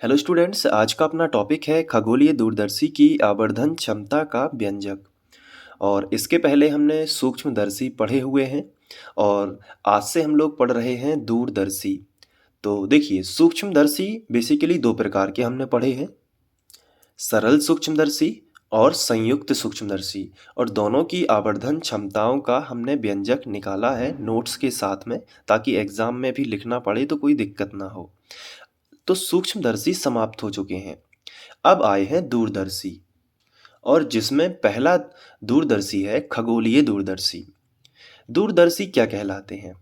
Hello students, आज का अपना टॉपिक है खगोलीय दूरदर्शी की आवर्धन क्षमता का व्यंजक। और इसके पहले हमने सूक्ष्मदर्शी पढ़े हुए हैं और आज से हम लोग पढ़ रहे हैं दूरदर्शी। तो देखिए, सूक्ष्मदर्शी बेसिकली दो प्रकार के हमने पढ़े हैं, सरल सूक्ष्मदर्शी और संयुक्त सूक्ष्मदर्शी। और दोनों की आवर्धन क्षमताओं का हमने व्यंजक निकाला है नोट्स के साथ में, ताकि एग्जाम में भी लिखना पड़े तो कोई दिक्कत ना हो। तो सूक्ष्मदर्शी समाप्त हो चुके हैं, अब आए हैं दूरदर्शी। और जिसमें पहला दूरदर्शी है खगोलीय दूरदर्शी। दूरदर्शी क्या कहलाते हैं?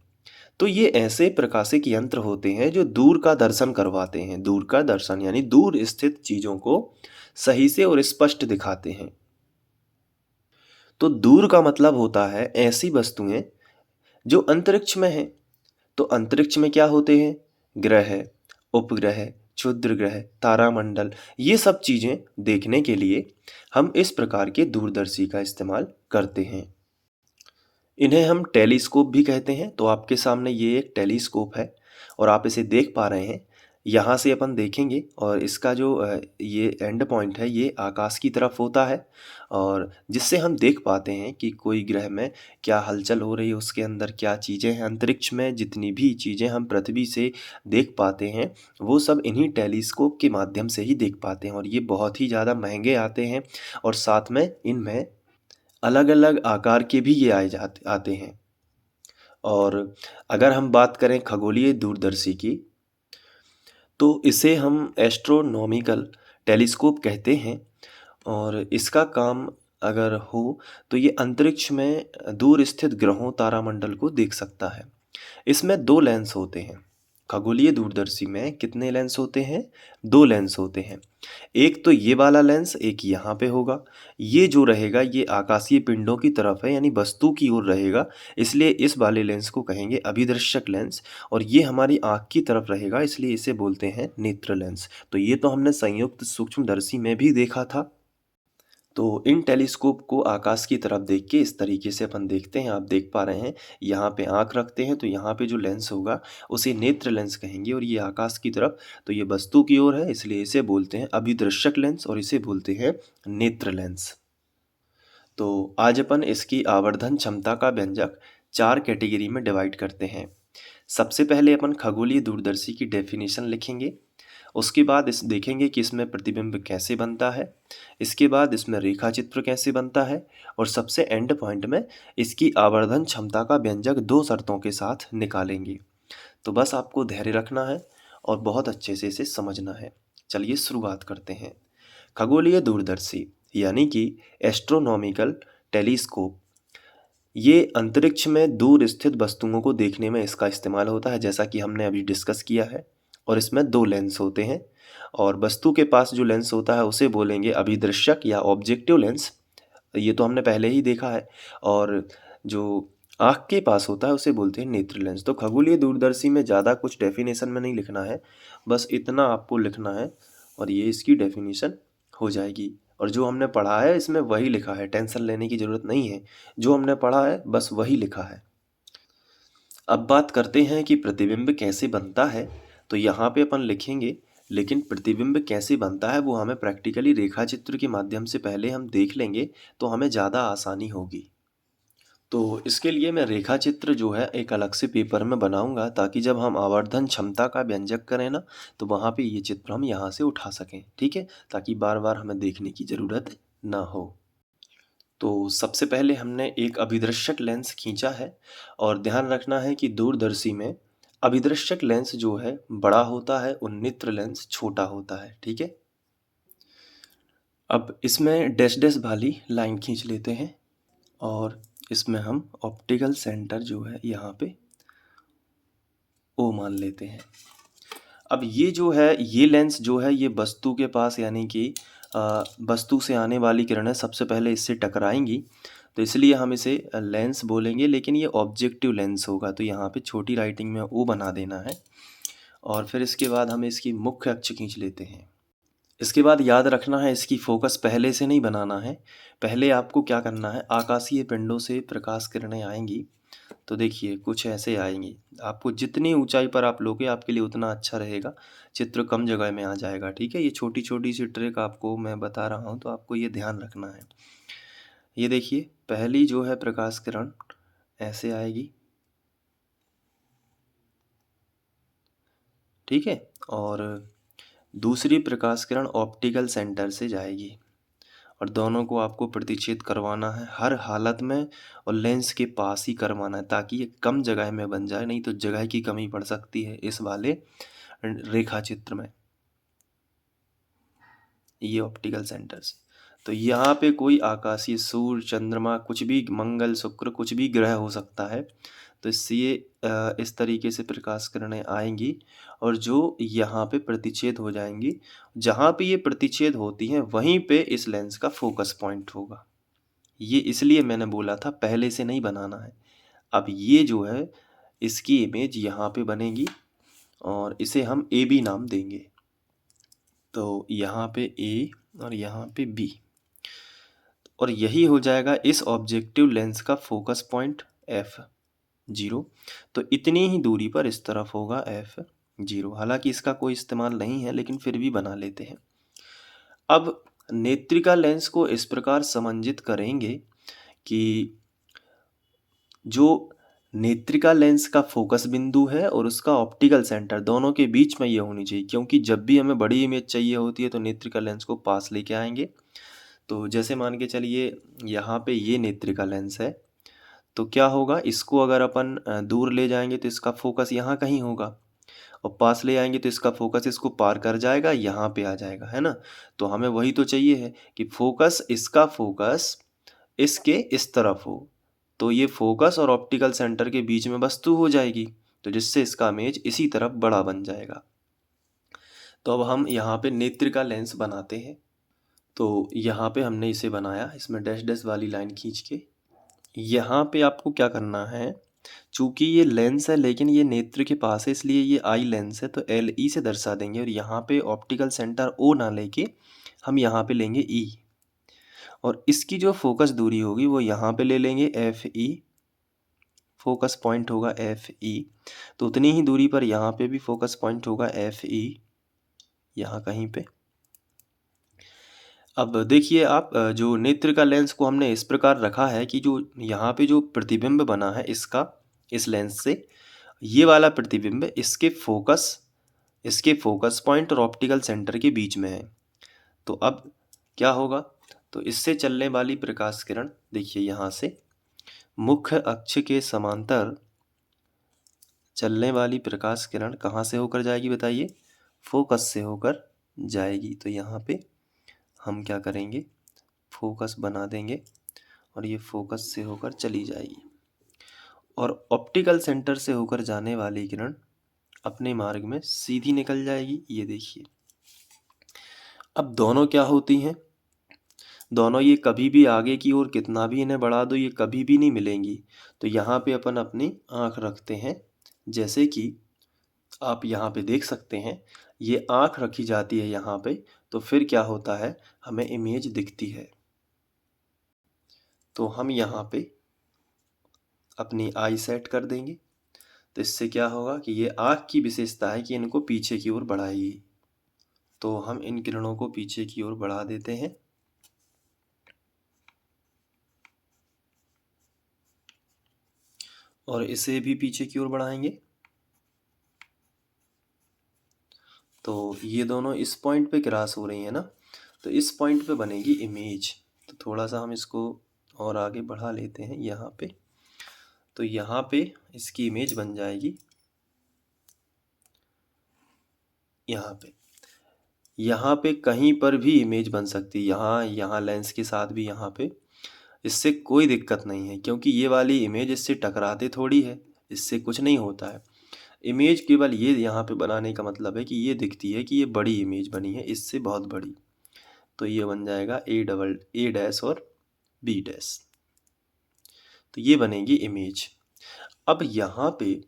तो ये ऐसे प्रकाशिक यंत्र होते हैं जो दूर का दर्शन करवाते हैं। दूर का दर्शन यानी दूर स्थित चीजों को सही से और स्पष्ट दिखाते हैं। तो दूर का मतलब होता है ऐसी वस्तुएं जो अंतरिक्ष में हैं। तो अंतरिक्ष में क्या होते हैं? ग्रह, उपग्रह, क्षुद्र ग्रह, तारामंडल, ये सब चीजें देखने के लिए हम इस प्रकार के दूरदर्शी का इस्तेमाल करते हैं। इन्हें हम टेलीस्कोप भी कहते हैं। तो आपके सामने ये एक टेलीस्कोप है और आप इसे देख पा रहे हैं। यहाँ से अपन देखेंगे और इसका जो ये एंड पॉइंट है ये आकाश की तरफ होता है, और जिससे हम देख पाते हैं कि कोई ग्रह में क्या हलचल हो रही है, उसके अंदर क्या चीज़ें हैं। अंतरिक्ष में जितनी भी चीज़ें हम पृथ्वी से देख पाते हैं वो सब इन्हीं टेलीस्कोप के माध्यम से ही देख पाते हैं। और ये बहुत ही ज़्यादा महंगे आते हैं और साथ में इनमें अलग अलग आकार के भी ये आते हैं। और अगर हम बात करें खगोलीय दूरदर्शी की, तो इसे हम एस्ट्रोनॉमिकल टेलीस्कोप कहते हैं। और इसका काम अगर हो तो ये अंतरिक्ष में दूर स्थित ग्रहों, तारामंडल को देख सकता है। इसमें दो लेंस होते हैं। खगोलीय दूरदर्शी में कितने लेंस होते हैं? दो लेंस होते हैं। एक तो ये वाला लेंस, एक यहाँ पे होगा। ये जो रहेगा ये आकाशीय पिंडों की तरफ है, यानी वस्तु की ओर रहेगा, इसलिए इस वाले लेंस को कहेंगे अभिदर्शक लेंस। और ये हमारी आँख की तरफ रहेगा, इसलिए इसे बोलते हैं नेत्र लेंस। तो ये तो हमने संयुक्त सूक्ष्मदर्शी में भी देखा था। तो इन टेलीस्कोप को आकाश की तरफ देख के इस तरीके से अपन देखते हैं। आप देख पा रहे हैं, यहाँ पे आँख रखते हैं तो यहाँ पे जो लेंस होगा उसे नेत्र लेंस कहेंगे। और ये आकाश की तरफ, तो ये वस्तु की ओर है, इसलिए इसे बोलते हैं अभिदर्शक लेंस और इसे बोलते हैं नेत्र लेंस। तो आज अपन इसकी आवर्धन क्षमता का व्यंजक चार कैटेगरी में डिवाइड करते हैं। सबसे पहले अपन खगोलीय दूरदर्शी की डेफिनेशन लिखेंगे। उसके बाद इस देखेंगे कि इसमें प्रतिबिंब कैसे बनता है। इसके बाद इसमें रेखा चित्र कैसे बनता है। और सबसे एंड पॉइंट में इसकी आवर्धन क्षमता का व्यंजक दो शर्तों के साथ निकालेंगे। तो बस आपको धैर्य रखना है और बहुत अच्छे से इसे समझना है। चलिए शुरुआत करते हैं। खगोलीय दूरदर्शी यानी कि एस्ट्रोनॉमिकल टेलीस्कोप, ये अंतरिक्ष में दूर स्थित वस्तुओं को देखने में इसका इस्तेमाल होता है, जैसा कि हमने अभी डिस्कस किया है। और इसमें दो लेंस होते हैं, और वस्तु के पास जो लेंस होता है उसे बोलेंगे अभिदर्शक या ऑब्जेक्टिव लेंस। ये तो हमने पहले ही देखा है। और जो आँख के पास होता है उसे बोलते हैं नेत्र लेंस। तो खगोलीय दूरदर्शी में ज़्यादा कुछ डेफिनेशन में नहीं लिखना है, बस इतना आपको लिखना है और ये इसकी डेफिनेशन हो जाएगी। और जो हमने पढ़ा है इसमें वही लिखा है, टेंशन लेने की ज़रूरत नहीं है। जो हमने पढ़ा है बस वही लिखा है। अब बात करते हैं कि प्रतिबिंब कैसे बनता है। तो यहाँ पे अपन लिखेंगे, लेकिन प्रतिबिंब कैसे बनता है वो हमें प्रैक्टिकली रेखा चित्र के माध्यम से पहले हम देख लेंगे, तो हमें ज़्यादा आसानी होगी। तो इसके लिए मैं रेखा चित्र जो है एक अलग से पेपर में बनाऊंगा, ताकि जब हम आवर्धन क्षमता का व्यंजक करें ना, तो वहाँ पे ये चित्र हम यहाँ से उठा सकें, ठीक है, ताकि बार बार हमें देखने की ज़रूरत ना हो। तो सबसे पहले हमने एक अभिदर्शक लेंस खींचा है। और ध्यान रखना है कि दूरदर्शी में अभिदर्शक लेंस जो है बड़ा होता है और नेत्र लेंस छोटा होता है, ठीक है। अब इसमें डैश डैश वाली लाइन खींच लेते हैं और इसमें हम ऑप्टिकल सेंटर जो है यहाँ पे ओ मान लेते हैं। अब ये जो है ये लेंस जो है ये वस्तु के पास, यानी कि वस्तु से आने वाली किरणें सबसे पहले इससे टकराएंगी, तो इसलिए हम इसे लेंस बोलेंगे, लेकिन ये ऑब्जेक्टिव लेंस होगा। तो यहाँ पे छोटी राइटिंग में ओ बना देना है। और फिर इसके बाद हमें इसकी मुख्य अक्ष खींच लेते हैं। इसके बाद याद रखना है इसकी फोकस पहले से नहीं बनाना है। पहले आपको क्या करना है, आकाशीय पिंडों से प्रकाश किरणें आएंगी तो देखिए कुछ ऐसे आएंगी। आपको जितनी ऊंचाई पर आप लोगे आपके लिए उतना अच्छा रहेगा, चित्र कम जगह में आ जाएगा। ठीक है, ये छोटी छोटी सी ट्रिक आपको मैं बता रहा हूँ, तो आपको ये ध्यान रखना है। ये देखिए पहली जो है प्रकाश किरण ऐसे आएगी, ठीक है, और दूसरी प्रकाश किरण ऑप्टिकल सेंटर से जाएगी, और दोनों को आपको प्रतिच्छेद करवाना है हर हालत में, और लेंस के पास ही करवाना है ताकि ये कम जगह में बन जाए, नहीं तो जगह की कमी पड़ सकती है इस वाले रेखा चित्र में। ये ऑप्टिकल सेंटर से, तो यहाँ पे कोई आकाशीय सूर्य चंद्रमा कुछ भी, मंगल शुक्र कुछ भी ग्रह हो सकता है, तो इससे ये इस तरीके से प्रकाश किरणें आएंगी और जो यहाँ पे प्रतिच्छेद हो जाएंगी। जहाँ पे ये प्रतिच्छेद होती हैं वहीं पे इस लेंस का फोकस पॉइंट होगा। ये इसलिए मैंने बोला था पहले से नहीं बनाना है। अब ये जो है इसकी इमेज यहाँ पे बनेगी और इसे हम ए बी नाम देंगे। तो यहाँ पे ए और यहाँ पे बी, और यही हो जाएगा इस ऑब्जेक्टिव लेंस का फोकस पॉइंट F0। तो इतनी ही दूरी पर इस तरफ होगा F0। हालांकि इसका कोई इस्तेमाल नहीं है लेकिन फिर भी बना लेते हैं। अब नेत्रिका लेंस को इस प्रकार समंजित करेंगे कि जो नेत्रिका लेंस का फोकस बिंदु है और उसका ऑप्टिकल सेंटर दोनों के बीच में ये होनी चाहिए, क्योंकि जब भी हमें बड़ी इमेज चाहिए होती है तो नेत्रिका लेंस को पास लेके आएंगे। तो जैसे मान के चलिए यहाँ पे ये नेत्रिका लेंस है, तो क्या होगा, इसको अगर अपन दूर ले जाएंगे तो इसका फोकस यहाँ कहीं होगा, और पास ले आएंगे तो इसका फोकस इसको पार कर जाएगा, यहाँ पे आ जाएगा, है ना। तो हमें वही तो चाहिए है कि फोकस, इसका फोकस इसके इस तरफ हो, तो ये फोकस और ऑप्टिकल सेंटर के बीच में वस्तु हो जाएगी, तो जिससे इसका इमेज इसी तरफ बड़ा बन जाएगा। तो अब हम यहाँ पे नेत्रिका लेंस बनाते हैं। तो यहाँ पे हमने इसे बनाया, इसमें डैश डैश वाली लाइन खींच के यहाँ पे आपको क्या करना है, चूंकि ये लेंस है लेकिन ये नेत्र के पास है इसलिए ये आई लेंस है, तो एल ई से दर्शा देंगे, और यहाँ पे ऑप्टिकल सेंटर ओ ना लेके हम यहाँ पे लेंगे ई, और इसकी जो फोकस दूरी होगी वो यहाँ पे ले लेंगे एफ ई, फोकस पॉइंट होगा एफ ई। तो उतनी ही दूरी पर यहाँ पे भी फोकस पॉइंट होगा एफ ई, यहाँ कहीं पे। अब देखिए आप जो नेत्र का लेंस को हमने इस प्रकार रखा है कि जो यहाँ पे जो प्रतिबिंब बना है इसका, इस लेंस से ये वाला प्रतिबिंब इसके फोकस पॉइंट और ऑप्टिकल सेंटर के बीच में है। तो अब क्या होगा, तो इससे चलने वाली प्रकाश किरण देखिए यहाँ से मुख्य अक्ष के समांतर चलने वाली प्रकाश किरण कहाँ से होकर जाएगी बताइए, फोकस से होकर जाएगी। तो यहाँ पे हम क्या करेंगे, फोकस बना देंगे और ये फोकस से होकर चली जाएगी, और ऑप्टिकल सेंटर से होकर जाने वाली किरण अपने मार्ग में सीधी निकल जाएगी। ये देखिए अब दोनों क्या होती हैं, दोनों ये कभी भी आगे की ओर कितना भी इन्हें बढ़ा दो ये कभी भी नहीं मिलेंगी। तो यहाँ पे अपन अपनी आँख रखते हैं, जैसे कि आप यहाँ पे देख सकते हैं ये आँख रखी जाती है यहाँ पे, तो फिर क्या होता है, हमें इमेज दिखती है। तो हम यहाँ पे अपनी आई सेट कर देंगे, तो इससे क्या होगा कि ये आँख की विशेषता है कि इनको पीछे की ओर बढ़ाएगी। तो हम इन किरणों को पीछे की ओर बढ़ा देते हैं, और इसे भी पीछे की ओर बढ़ाएंगे। तो ये दोनों इस पॉइंट पे क्रॉस हो रही है ना, तो इस पॉइंट पे बनेगी इमेज। तो थोड़ा सा हम इसको और आगे बढ़ा लेते हैं यहाँ पे, तो यहाँ पे इसकी इमेज बन जाएगी यहाँ पे कहीं पर भी इमेज बन सकती है, यहाँ लेंस के साथ भी यहाँ पे, इससे कोई दिक्कत नहीं है, क्योंकि ये वाली इमेज इससे टकराते थोड़ी है, इससे कुछ नहीं होता है। इमेज केवल ये यहाँ पे बनाने का मतलब है कि ये दिखती है कि ये बड़ी इमेज बनी है, इससे बहुत बड़ी। तो ये बन जाएगा ए डैश और बी डैश, तो ये बनेगी इमेज। अब यहाँ पे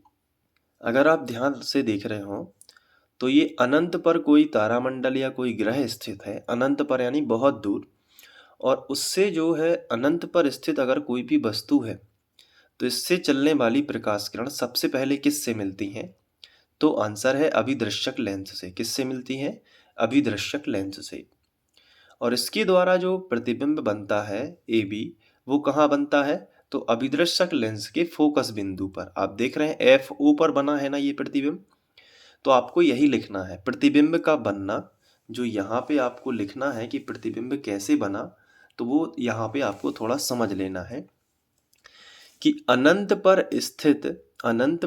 अगर आप ध्यान से देख रहे हो तो ये अनंत पर कोई तारामंडल या कोई ग्रह स्थित है, अनंत पर यानी बहुत दूर, और उससे जो है अनंत पर स्थित अगर कोई भी वस्तु है तो इससे चलने वाली प्रकाश किरण सबसे पहले किससे मिलती हैं? तो आंसर है अभिदृश्यक लेंस से। किससे मिलती हैं? अभिदृश्यक लेंस से। और इसके द्वारा जो प्रतिबिंब बनता है ए बी, वो कहाँ बनता है? तो अभिदृश्यक लेंस के फोकस बिंदु पर। आप देख रहे हैं एफ ओ पर बना है ना ये प्रतिबिंब। तो आपको यही लिखना है प्रतिबिंब का बनना। जो यहाँ पे आपको लिखना है कि प्रतिबिंब कैसे बना, तो वो यहाँ पे आपको थोड़ा समझ लेना है कि अनंत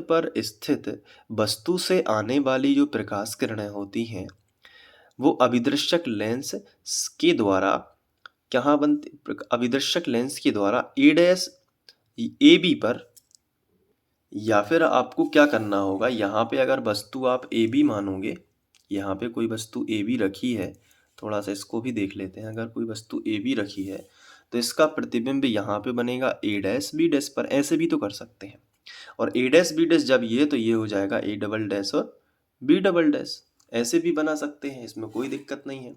पर स्थित वस्तु से आने वाली जो प्रकाश किरणें होती हैं, वो अभिदृश्यक लेंस के द्वारा कहाँ बनती? अभिदृश्यक लेंस के द्वारा ए डैश ए बी पर, या फिर आपको क्या करना होगा, यहाँ पे अगर वस्तु आप ए बी मानोगे, यहाँ पे कोई वस्तु ए बी रखी है, थोड़ा सा इसको भी देख लेते हैं। अगर कोई वस्तु ए बी रखी है तो इसका प्रतिबिंब यहाँ पे बनेगा ए डैश बी डैश पर। ऐसे भी तो कर सकते हैं। और ए डैश बी डैश जब ये, तो ये हो जाएगा ए डबल डैश और बी डबल डैश। ऐसे भी बना सकते हैं, इसमें कोई दिक्कत नहीं है।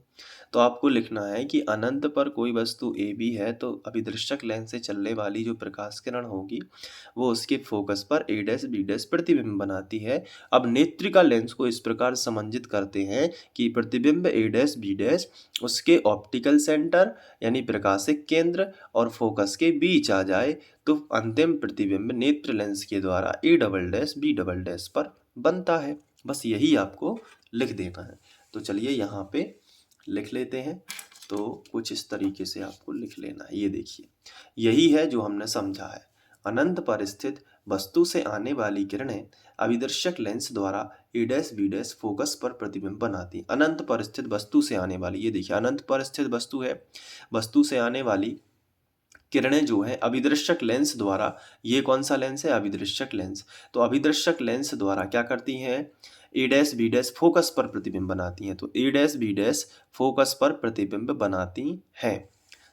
तो आपको लिखना है कि अनंत पर कोई वस्तु ए बी है तो अभिदृश्यक लेंस से चलने वाली जो प्रकाश किरण होगी वो उसके फोकस पर ए डैश बी डैश प्रतिबिंब बनाती है। अब नेत्रिका लेंस को इस प्रकार समंजित करते हैं कि प्रतिबिंब ए डैश बी डैश उसके ऑप्टिकल सेंटर यानी प्रकाशिक केंद्र और फोकस के बीच आ जाए, तो अंतिम प्रतिबिंब नेत्र लेंस के द्वारा A double dash B double dash पर बनता है। बस यही आपको लिख देना है। तो चलिए यहाँ पे लिख लेते हैं। तो कुछ इस तरीके से आपको लिख लेना है। ये देखिए, यही है जो हमने समझा है। अनंत पर स्थित वस्तु से आने वाली किरणें अभिदर्शक लेंस द्वारा ए डैश बी डैश फोकस पर प्रतिबिंब बनाती। अनंत पर स्थित वस्तु से आने वाली, ये देखिए अनंत पर स्थित वस्तु है, वस्तु से आने वाली किरणें जो है अभिदृश्यक लेंस द्वारा, ये कौन सा लेंस है? अभिदृश्यक लेंस। तो अभिदृश्यक लेंस द्वारा क्या करती हैं? ए डैश बी डैश फोकस पर प्रतिबिंब बनाती हैं। तो ए डैश बी डैश फोकस पर प्रतिबिंब बनाती हैं।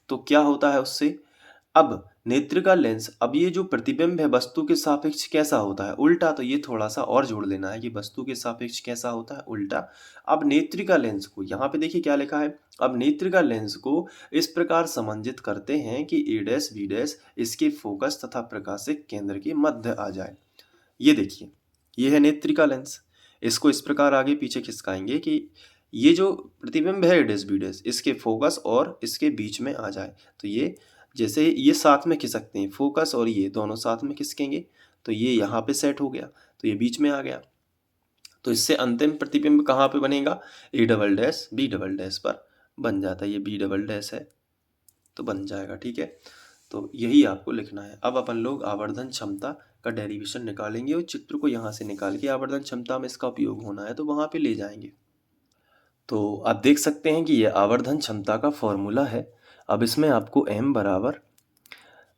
तो क्या होता है उससे? अब नेत्रिका लेंस, अब ये जो प्रतिबिंब है वस्तु के सापेक्ष कैसा होता है? उल्टा। तो ये थोड़ा सा और जोड़ लेना है कि वस्तु के सापेक्ष कैसा होता है? उल्टा। अब नेत्रिका लेंस को यहाँ पे देखिए क्या लिखा है। अब नेत्रिका लेंस को इस प्रकार समंजित करते हैं कि ए डैश बी डैश इसके फोकस तथा प्रकाशिक केंद्र के मध्य आ जाए। ये देखिए, ये है नेत्रिका लेंस। इसको इस प्रकार आगे पीछे खिसकाएंगे कि ये जो प्रतिबिंब है ए डैश बी डैश इसके फोकस और इसके बीच में आ जाए। तो ये जैसे ये साथ में खिसकते हैं, फोकस और ये दोनों साथ में खिसकेंगे, तो ये यहाँ पे सेट हो गया, तो ये बीच में आ गया। तो इससे अंतिम प्रतिबिंब कहाँ पे बनेगा? A double dash B double dash पर बन जाता है। ये बी डबल डैश है तो बन जाएगा। ठीक है, तो यही आपको लिखना है। अब अपन लोग आवर्धन क्षमता का डेरिवेशन निकालेंगे और चित्र को यहाँ से निकाल के आवर्धन क्षमता में इसका उपयोग होना है तो वहाँ पे ले जाएंगे। तो आप देख सकते हैं कि ये आवर्धन क्षमता का फॉर्मूला है। अब इसमें आपको m बराबर,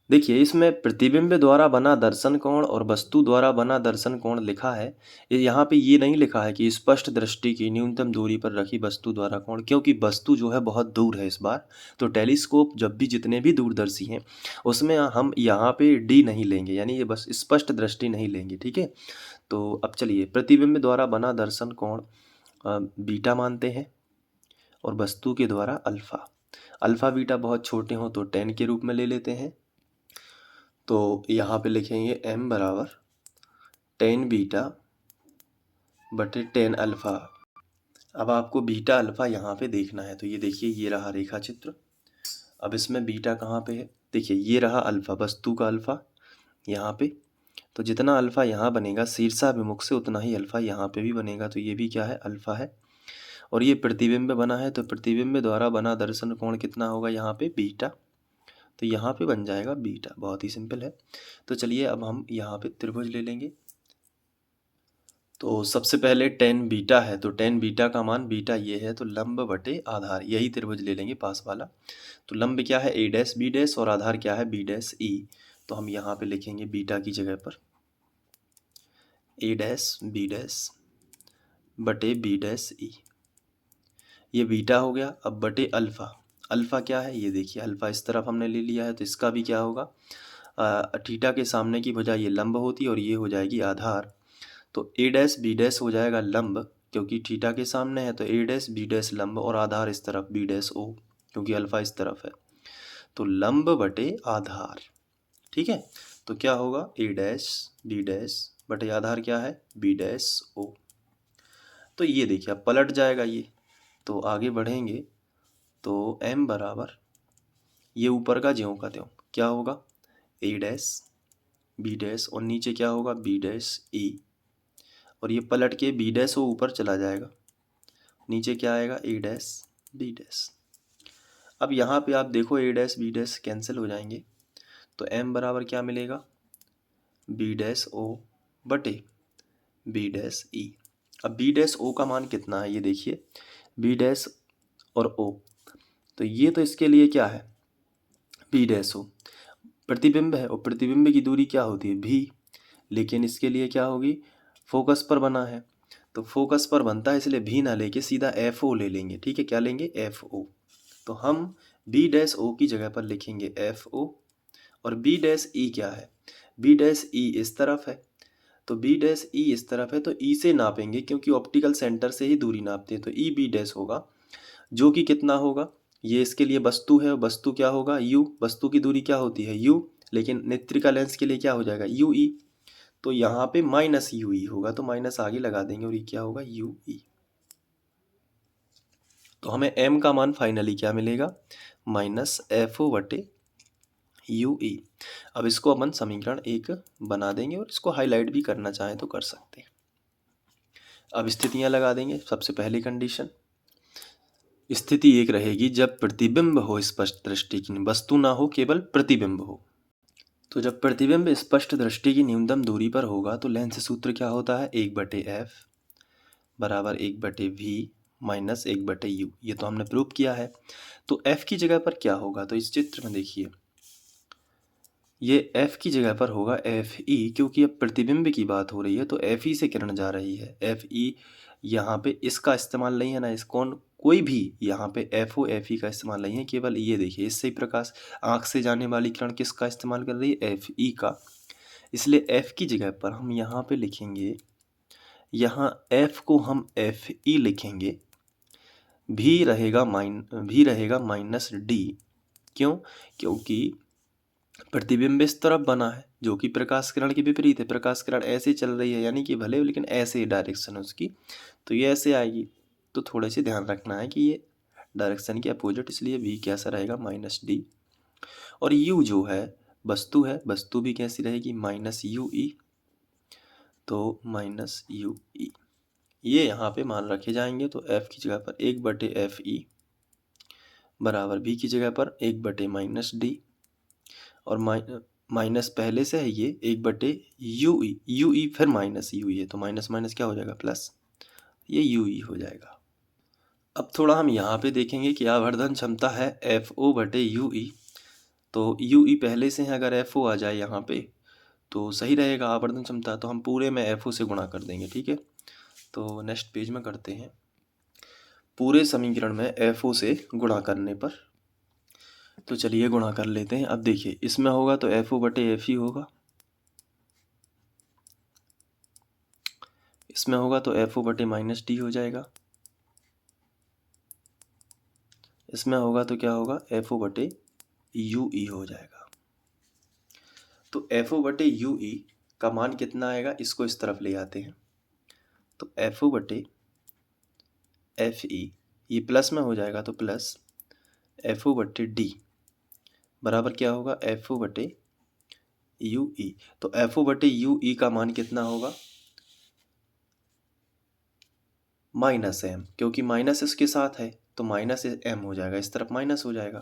देखिए इसमें प्रतिबिंब द्वारा बना दर्शन कोण और वस्तु द्वारा बना दर्शन कोण लिखा है। यहाँ पे ये नहीं लिखा है कि स्पष्ट दृष्टि की न्यूनतम दूरी पर रखी वस्तु द्वारा कोण, क्योंकि वस्तु जो है बहुत दूर है इस बार। तो टेलीस्कोप जब भी जितने भी दूरदर्शी हैं उसमें हम यहाँ पे डी नहीं लेंगे, यानी ये बस स्पष्ट दृष्टि नहीं लेंगे। ठीक है, तो अब चलिए प्रतिबिंब द्वारा बना दर्शन कोण बीटा मानते हैं और वस्तु के द्वारा अल्फा। अल्फा बीटा बहुत छोटे हों तो 10 के रूप में ले लेते हैं। तो यहाँ पे लिखेंगे m बराबर 10 बीटा बटे 10 अल्फ़ा। अब आपको बीटा अल्फ़ा यहाँ पे देखना है। तो ये देखिए, ये रहा रेखा चित्र। अब इसमें बीटा कहाँ पे है? देखिए ये रहा अल्फ़ा, वस्तु का अल्फ़ा यहाँ पे। तो जितना अल्फ़ा यहाँ बनेगा शीर्षाभिमुख से उतना ही अल्फ़ा यहाँ पे भी बनेगा। तो ये भी क्या है? अल्फ़ा है। और ये प्रतिबिंब बना है तो प्रतिबिंब द्वारा बना दर्शन कोण कितना होगा यहाँ पे? बीटा। तो यहाँ पे बन जाएगा बीटा। बहुत ही सिंपल है। तो चलिए अब हम यहाँ पे त्रिभुज ले लेंगे। तो सबसे पहले 10 बीटा है तो 10 बीटा का मान, बीटा ये है तो लंब बटे आधार, यही त्रिभुज ले लेंगे पास वाला। तो लंब क्या है? ए डैश बी डैश और आधार क्या है? B dash E. तो हम यहाँ पे लिखेंगे बीटा की जगह पर ए डैश बी डैश बटे बी डैश ई। ये बीटा हो गया। अब बटे अल्फ़ा। अल्फ़ा क्या है? ये देखिए अल्फ़ा इस तरफ हमने ले लिया है तो इसका भी क्या होगा? थीटा के सामने की भुजा ये लंब होती है और ये हो जाएगी आधार। तो ए डैश बी डैश हो जाएगा लंब, क्योंकि थीटा के सामने है तो ए डैश बी डैश लंब और आधार इस तरफ बी डैश ओ, क्योंकि अल्फ़ा इस तरफ है। तो लंब बटे आधार। ठीक है, तो क्या होगा ए डैश बी डैश बटे आधार क्या है बी डैश ओ। तो ये देखिए अब पलट जाएगा ये, तो आगे बढ़ेंगे तो m बराबर ये ऊपर का ज्यों का त्यों क्या होगा ए डैश बी डैश और नीचे क्या होगा बी डैश ई, और ये पलट के बी डैश ओ ऊपर चला जाएगा, नीचे क्या आएगा ए डैश बी डैश। अब यहाँ पे आप देखो ए डैश बी डैश कैंसिल हो जाएंगे, तो m बराबर क्या मिलेगा बी डैश ओ बटे बी डैश ई। अब बी डैश ओ का मान कितना है ये देखिए, बी डैश और ओ, तो ये तो इसके लिए क्या है बी डैश ओ प्रतिबिंब है, और प्रतिबिंब की दूरी क्या होती है भी, लेकिन इसके लिए क्या होगी फोकस पर बना है, तो फोकस पर बनता है इसलिए भी ना लेके सीधा एफ ओ ले लेंगे। ठीक है, क्या लेंगे एफ ओ, तो हम बी डैश ओ की जगह पर लिखेंगे एफ ओ, और बी डैश ई क्या है बी डैश ई इस तरफ है, तो बी डैश ई इस तरफ है तो ई से नापेंगे क्योंकि ऑप्टिकल सेंटर से ही दूरी नापते हैं, तो ई बी डैश होगा जो कि कितना होगा, ये इसके लिए वस्तु है और वस्तु क्या होगा यू, वस्तु की दूरी क्या होती है यू, लेकिन नेत्रिका लेंस के लिए क्या हो जाएगा यू ई, तो यहाँ पे माइनस यू ई होगा, तो माइनस आगे लगा देंगे और ये क्या होगा यू ई। तो हमें m का मान फाइनली क्या मिलेगा माइनस एफ ओ बटे यू ई। अब इसको अपन समीकरण 1 बना देंगे और इसको हाईलाइट भी करना चाहें तो कर सकते हैं। अब स्थितियां लगा देंगे। सबसे पहली कंडीशन स्थिति 1 रहेगी जब प्रतिबिंब हो स्पष्ट दृष्टि की, वस्तु ना हो केवल प्रतिबिंब हो। तो जब प्रतिबिंब स्पष्ट दृष्टि की न्यूनतम दूरी पर होगा तो लेंस सूत्र क्या होता है 1/f बराबर 1/v माइनस 1/u, ये तो हमने प्रूव किया है। तो f की जगह पर क्या होगा, तो इस चित्र में देखिए ये f की जगह पर होगा fe, क्योंकि अब प्रतिबिंब की बात हो रही है तो fe से किरण जा रही है, fe यहाँ पे इसका इस्तेमाल नहीं है ना, इस कोई भी यहाँ पे FO FE का इस्तेमाल नहीं है, केवल ये देखिए इससे ही प्रकाश आँख से जाने वाली किरण किसका इस्तेमाल कर रही है FE का, इसलिए f की जगह पर हम यहाँ पे लिखेंगे, यहाँ f को हम FE लिखेंगे, भी रहेगा माइनस डी, क्यों, क्योंकि प्रतिबिंब इस तरफ बना है जो कि प्रकाश किरण के विपरीत है, प्रकाश किरण ऐसे चल रही है यानी कि भले लेकिन ऐसे डायरेक्शन है उसकी, तो ये ऐसे आएगी, तो थोड़े से ध्यान रखना है कि ये डायरेक्शन की अपोजिट, इसलिए v कैसा रहेगा माइनस डी, और u जो है वस्तु भी कैसी रहेगी माइनस यू ई, तो माइनस यू ई ये यहाँ पे मान रखे जाएंगे, तो f की जगह पर 1/f ई बराबर v की जगह पर 1/-d, और माइनस पहले से है ये 1/यू ई फिर माइनस यू ई है, तो माइनस माइनस क्या हो जाएगा प्लस, ये यू ई हो जाएगा। अब थोड़ा हम यहाँ पे देखेंगे कि आवर्धन क्षमता है एफ ओ बटे यू ई, तो यू ई पहले से है, अगर एफ ओ आ जाए यहाँ पे तो सही रहेगा आवर्धन क्षमता, तो हम पूरे में एफ ओ से गुणा कर देंगे। ठीक है, तो नेक्स्ट पेज में करते हैं, पूरे समीकरण में एफ ओ से गुणा करने पर, तो चलिए गुणा कर लेते हैं। अब देखिए इसमें होगा तो एफ ओ बटे एफ ई होगा, इसमें होगा तो एफ ओ बटे माइनस डी हो जाएगा, इसमें होगा तो क्या होगा एफ ओ बटे यू ई हो जाएगा। तो एफ ओ बटे यू ई का मान कितना आएगा, इसको इस तरफ ले आते हैं, तो एफ ओ बटे एफ ई ये प्लस में हो जाएगा, तो प्लस एफ ओ बटे डी बराबर क्या होगा एफ ओ बटे यू ई, तो एफ ओ बटे यू ई का मान कितना होगा माइनस एम, क्योंकि माइनस इसके साथ है तो माइनस एम हो जाएगा, इस तरफ माइनस हो जाएगा,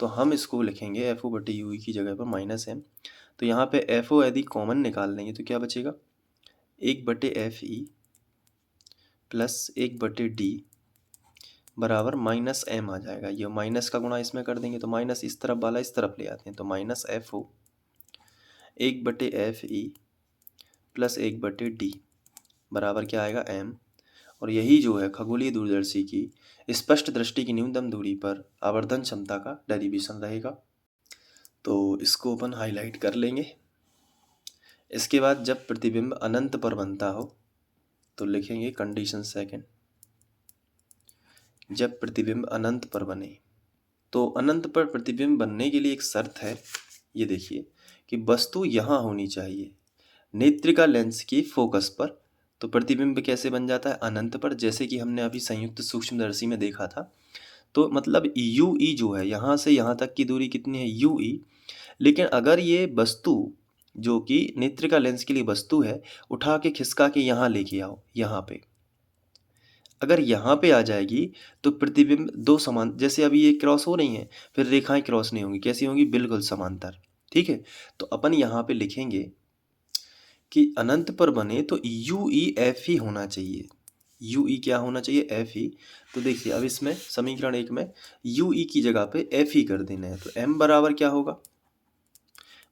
तो हम इसको लिखेंगे एफ ओ बटे यू ई की जगह पर माइनस एम, तो यहाँ पे एफ ओ यदि कॉमन निकाल लेंगे तो क्या बचेगा 1/एफ ई प्लस 1/डी बराबर माइनस एम आ जाएगा, ये माइनस का गुणा इसमें कर देंगे तो माइनस इस तरफ वाला इस तरफ ले आते हैं, तो माइनस एफ ओ 1/एफ ई प्लस 1/डी बराबर क्या आएगा एम, और यही जो है खगोलीय दूरदर्शी की स्पष्ट दृष्टि की न्यूनतम दूरी पर आवर्धन क्षमता का डेरिवेशन रहेगा। तो इसको अपन हाईलाइट कर लेंगे। इसके बाद जब प्रतिबिंब अनंत पर बनता हो तो लिखेंगे कंडीशन सेकंड, जब प्रतिबिंब अनंत पर बने, तो अनंत पर प्रतिबिंब बनने के लिए एक शर्त है ये देखिए कि वस्तु यहाँ होनी चाहिए नेत्रिका लेंस की फोकस पर। तो प्रतिबिंब कैसे बन जाता है? अनंत पर, जैसे कि हमने अभी संयुक्त सूक्ष्मदर्शी में देखा था। तो मतलब यू ई जो है, यहाँ से यहाँ तक की दूरी कितनी है? यू ई। लेकिन अगर ये वस्तु जो कि नेत्रिका लेंस के लिए वस्तु है, उठा के खिसका के यहाँ लेके आओ, यहाँ पे अगर यहाँ पे आ जाएगी तो प्रतिबिंब दो समान, जैसे अभी ये क्रॉस हो रही हैं, फिर रेखाएं क्रॉस नहीं होंगी। कैसी होंगी? बिल्कुल समांतर। ठीक है, तो अपन यहाँ पे लिखेंगे कि अनंत पर बने तो यू ई एफ ही होना चाहिए। यू ई क्या होना चाहिए? एफ ही। तो देखिए अब इसमें समीकरण 1 में यू ई की जगह पे एफ ही कर देना है। तो एम बराबर क्या होगा?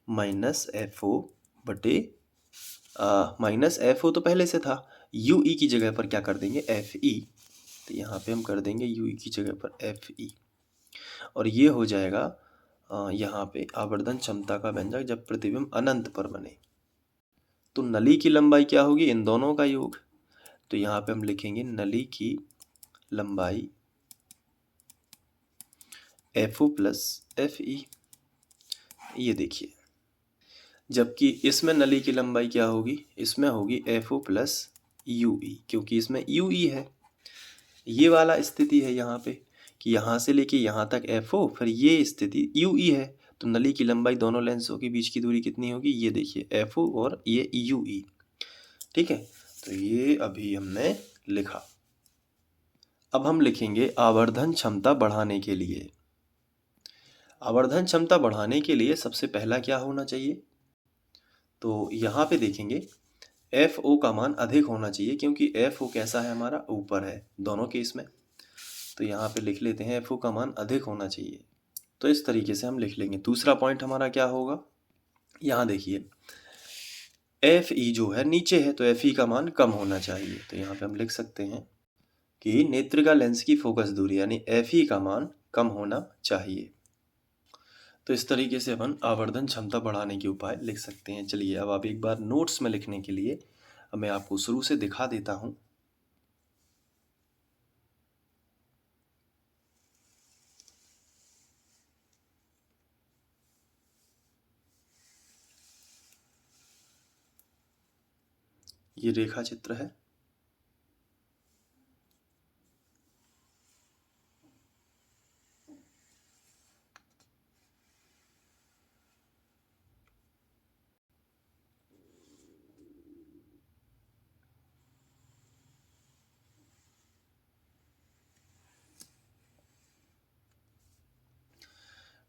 माइनस एफ ओ बटे माइनस एफ ओ तो पहले से था, यू ई की जगह पर क्या कर देंगे? F E. तो यहाँ पे हम कर देंगे यू ई की जगह पर एफ ई, और ये हो जाएगा यहाँ पे आवर्धन क्षमता का व्यंजक जब प्रतिबिंब अनंत पर बने। तो नली की लंबाई क्या होगी? इन दोनों का योग। तो यहाँ पे हम लिखेंगे नली की लंबाई F O plus F E. ये देखिए, जबकि इसमें नली की लंबाई क्या होगी? इसमें होगी F O plus U E, क्योंकि इसमें यू ई है। ये वाला स्थिति है यहाँ पे कि यहाँ से लेके यहाँ तक एफ ओ, फिर ये स्थिति यू ई है। तो नली की लंबाई दोनों लेंसों के बीच की दूरी कितनी होगी? ये देखिए एफ ओ और ये यू ई। ठीक है, तो ये अभी हमने लिखा। अब हम लिखेंगे आवर्धन क्षमता बढ़ाने के लिए। आवर्धन क्षमता बढ़ाने के लिए सबसे पहला क्या होना चाहिए? तो यहाँ पे देखेंगे एफ ओ का मान अधिक होना चाहिए, क्योंकि एफ ओ कैसा है? हमारा ऊपर है दोनों केस में। तो यहाँ पे लिख लेते हैं एफ ओ का मान अधिक होना चाहिए। तो इस तरीके से हम लिख लेंगे। दूसरा पॉइंट हमारा क्या होगा? यहाँ देखिए एफ ई जो है नीचे है, तो एफ ई का मान कम होना चाहिए। तो यहाँ पे हम लिख सकते हैं कि नेत्रिका लेंस की फोकस दूरी यानी एफ ई का मान कम होना चाहिए। तो इस तरीके से अपन आवर्धन क्षमता बढ़ाने के उपाय लिख सकते हैं। चलिए अब आप एक बार नोट्स में लिखने के लिए मैं आपको शुरू से दिखा देता हूँ। ये रेखा चित्र है।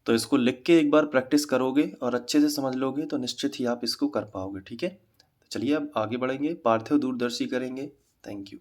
तो इसको लिख के एक बार प्रैक्टिस करोगे और अच्छे से समझ लोगे तो निश्चित ही आप इसको कर पाओगे। ठीक है, तो चलिए अब आगे बढ़ेंगे, पार्थिव दूरदर्शी करेंगे। Thank you.